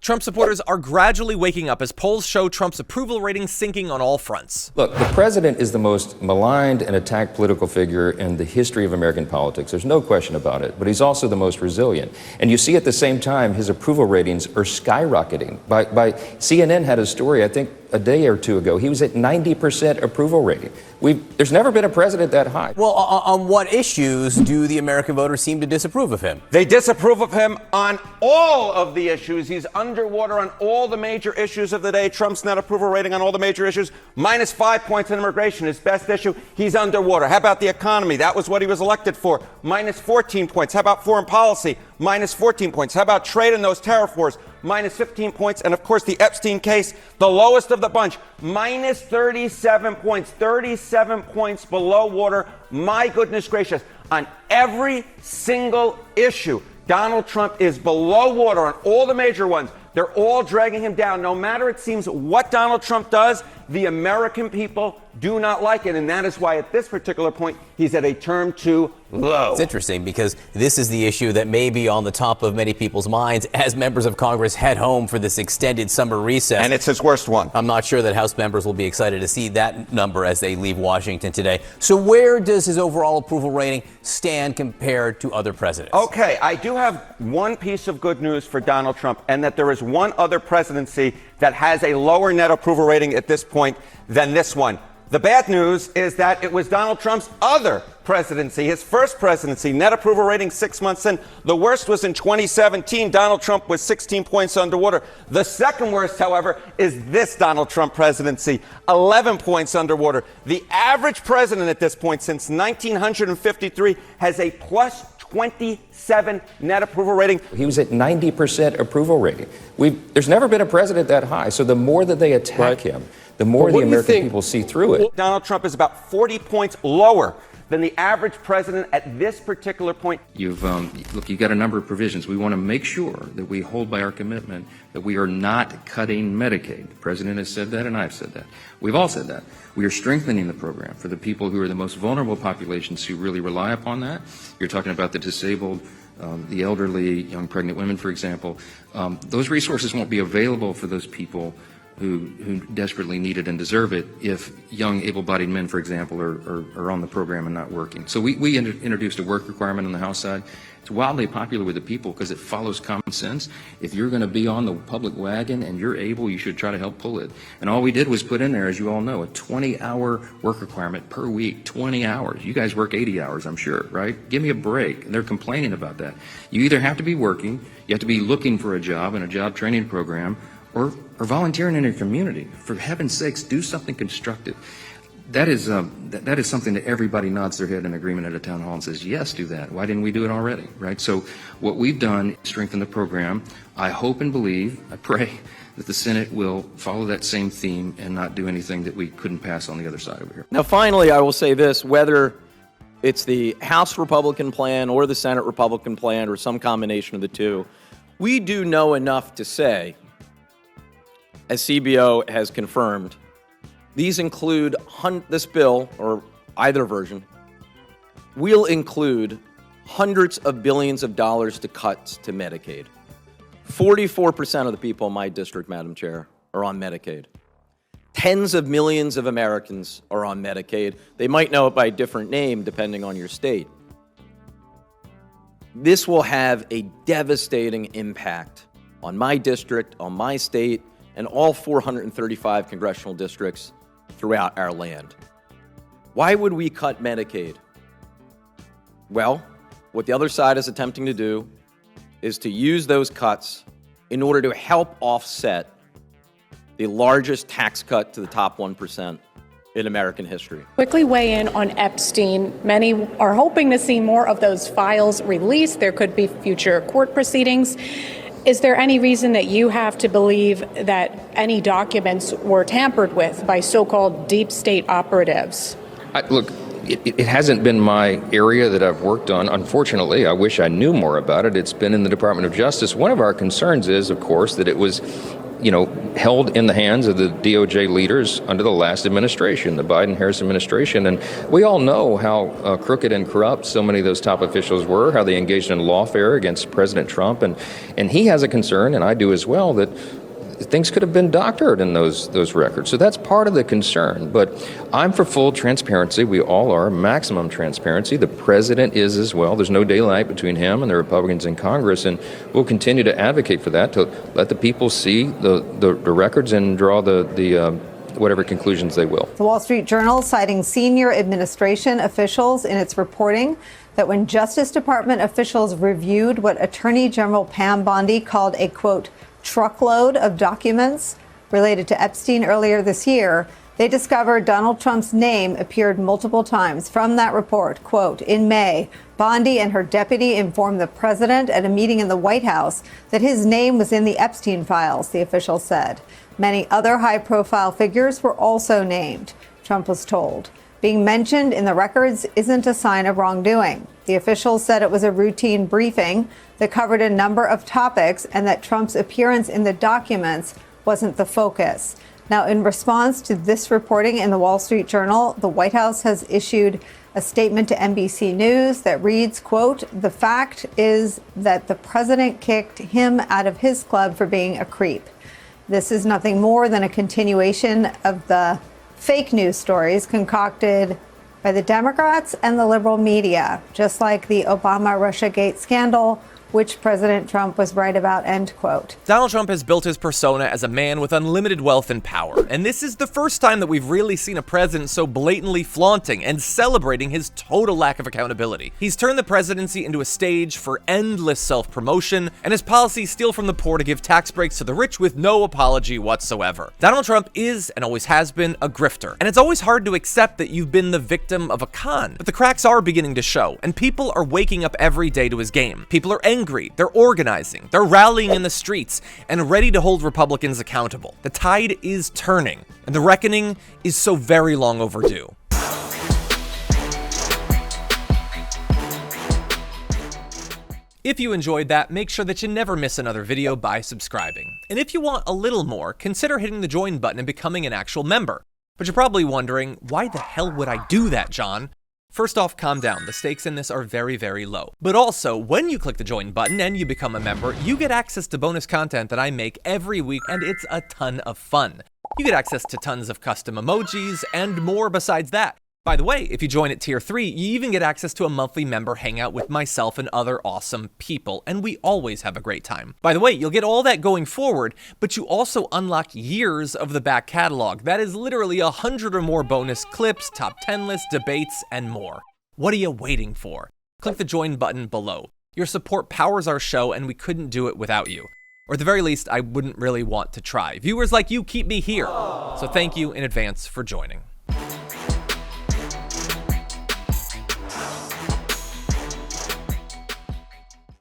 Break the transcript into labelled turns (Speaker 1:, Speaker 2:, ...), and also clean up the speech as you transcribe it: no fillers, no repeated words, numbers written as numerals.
Speaker 1: Trump supporters are gradually waking up as polls show Trump's approval rating sinking on all fronts.
Speaker 2: Look, the president is the most maligned and attacked political figure in the history of American politics. There's no question about it. But he's also the most resilient. And you see at the same time, his approval ratings are skyrocketing. CNN had a story, I think, a day or two ago. He was at 90% approval rating. There's never been a president that high.
Speaker 3: Well, on what issues do the American voters seem to disapprove of him?
Speaker 4: They disapprove of him on all of the issues. He's underwater on all the major issues of the day. Trump's net approval rating on all the major issues, minus 5 points on immigration, his best issue. He's underwater. How about the economy? That was what he was elected for. Minus 14 points. How about foreign policy? Minus 14 points. How about trade and those tariff wars? Minus 15 points. And of course, the Epstein case, the lowest of the bunch, minus 37 points. 37 points below water. My goodness gracious. On every single issue, Donald Trump is below water on all the major ones. They're all dragging him down. No matter, it seems, what Donald Trump does, the American people do not like it. And that is why at this particular point, he's at a term too low.
Speaker 3: It's interesting because this is the issue that may be on the top of many people's minds as members of Congress head home for this extended summer recess.
Speaker 4: And it's his worst one.
Speaker 3: I'm not sure that House members will be excited to see that number as they leave Washington today. So where does his overall approval rating stand compared to other presidents?
Speaker 4: Okay, I do have one piece of good news for Donald Trump, and that there is one other presidency that has a lower net approval rating at this point than this one. The bad news is that it was Donald Trump's other presidency, his first presidency, net approval rating 6 months in. The worst was in 2017. Donald Trump was 16 points underwater. The second worst, however, is this Donald Trump presidency, 11 points underwater. The average president at this point since 1953 has a plus 27 net approval rating.
Speaker 2: He was at 90% approval rating. There's never been a president that high. So the more that they attack him, the more the American people see through it.
Speaker 4: Donald Trump is about 40 points lower than the average president at this particular point.
Speaker 5: You've got a number of provisions. We want to make sure that we hold by our commitment that we are not cutting Medicaid. The president has said that, and I've said that. We've all said that. We are strengthening the program for the people who are the most vulnerable populations who really rely upon that. You're talking about the disabled, the elderly, young pregnant women, for example. Those resources won't be available for those people who desperately need it and deserve it if young able-bodied men, for example, are on the program and not working. So we introduced a work requirement on the House side. It's wildly popular with the people because it follows common sense. If you're going to be on the public wagon and you're able, you should try to help pull it. And all we did was put in there, as you all know, a 20-hour work requirement per week, 20 hours. You guys work 80 hours, I'm sure, right? Give me a break. And they're complaining about that. You either have to be working, you have to be looking for a job in a job training program, or volunteering in your community. For heaven's sakes, do something constructive. That is something that everybody nods their head in agreement at a town hall and says, yes, do that. Why didn't we do it already, right? So what we've done is strengthen the program. I hope and believe, I pray, that the Senate will follow that same theme and not do anything that we couldn't pass on the other side over here.
Speaker 6: Now, finally, I will say this, whether it's the House Republican plan or the Senate Republican plan or some combination of the two, we do know enough to say, as CBO has confirmed, these include, this bill, or either version, will include hundreds of billions of dollars to cuts to Medicaid. 44% of the people in my district, Madam Chair, are on Medicaid. Tens of millions of Americans are on Medicaid. They might know it by a different name depending on your state. This will have a devastating impact on my district, on my state, and all 435 congressional districts throughout our land. Why would we cut Medicaid? Well, what the other side is attempting to do is to use those cuts in order to help offset the largest tax cut to the top 1% in American history.
Speaker 7: Quickly weigh in on Epstein. Many are hoping to see more of those files released. There could be future court proceedings. Is there any reason that you have to believe that any documents were tampered with by so-called deep state operatives?
Speaker 2: Look, it hasn't been my area that I've worked on. Unfortunately, I wish I knew more about it. It's been in the Department of Justice. One of our concerns is, of course, that it was held in the hands of the DOJ leaders under the last administration, the Biden-Harris administration. And we all know how crooked and corrupt so many of those top officials were, how they engaged in lawfare against President Trump. And he has a concern, and I do as well, that things could have been doctored in those records. So that's part of the concern. But I'm for full transparency. We all are. Maximum transparency. The president is as well. There's no daylight between him and the Republicans in Congress. And we'll continue to advocate for that, to let the people see the records and draw the whatever conclusions they will.
Speaker 8: The Wall Street Journal citing senior administration officials in its reporting that when Justice Department officials reviewed what Attorney General Pam Bondi called a, quote, truckload of documents related to Epstein earlier this year, they discovered Donald Trump's name appeared multiple times. From that report, quote, in May, Bondi and her deputy informed the president at a meeting in the White House that his name was in the Epstein files, the official said. Many other high-profile figures were also named, Trump was told. Being mentioned in the records isn't a sign of wrongdoing. The officials said it was a routine briefing that covered a number of topics and that Trump's appearance in the documents wasn't the focus. Now, in response to this reporting in the Wall Street Journal, the White House has issued a statement to NBC News that reads, quote, the fact is that the president kicked him out of his club for being a creep. This is nothing more than a continuation of the fake news stories concocted by the Democrats and the liberal media, just like the Obama-Russiagate scandal, which President Trump was right about, end quote.
Speaker 1: Donald Trump has built his persona as a man with unlimited wealth and power, and this is the first time that we've really seen a president so blatantly flaunting and celebrating his total lack of accountability. He's turned the presidency into a stage for endless self-promotion, and his policies steal from the poor to give tax breaks to the rich with no apology whatsoever. Donald Trump is, and always has been, a grifter, and it's always hard to accept that you've been the victim of a con, but the cracks are beginning to show, and people are waking up every day to his game. People are angry, they're organizing, they're rallying in the streets, and ready to hold Republicans accountable. The tide is turning, and the reckoning is so very long overdue. If you enjoyed that, make sure that you never miss another video by subscribing. And if you want a little more, consider hitting the join button and becoming an actual member. But you're probably wondering, why the hell would I do that, John? First off, calm down. The stakes in this are very, very low. But also, when you click the join button and you become a member, you get access to bonus content that I make every week, and it's a ton of fun. You get access to tons of custom emojis and more besides that. By the way, if you join at Tier 3, you even get access to a monthly member hangout with myself and other awesome people, and we always have a great time. By the way, you'll get all that going forward, but you also unlock years of the back catalog. That is literally 100 or more bonus clips, top 10 lists, debates, and more. What are you waiting for? Click the join button below. Your support powers our show, and we couldn't do it without you. Or at the very least, I wouldn't really want to try. Viewers like you keep me here, so thank you in advance for joining.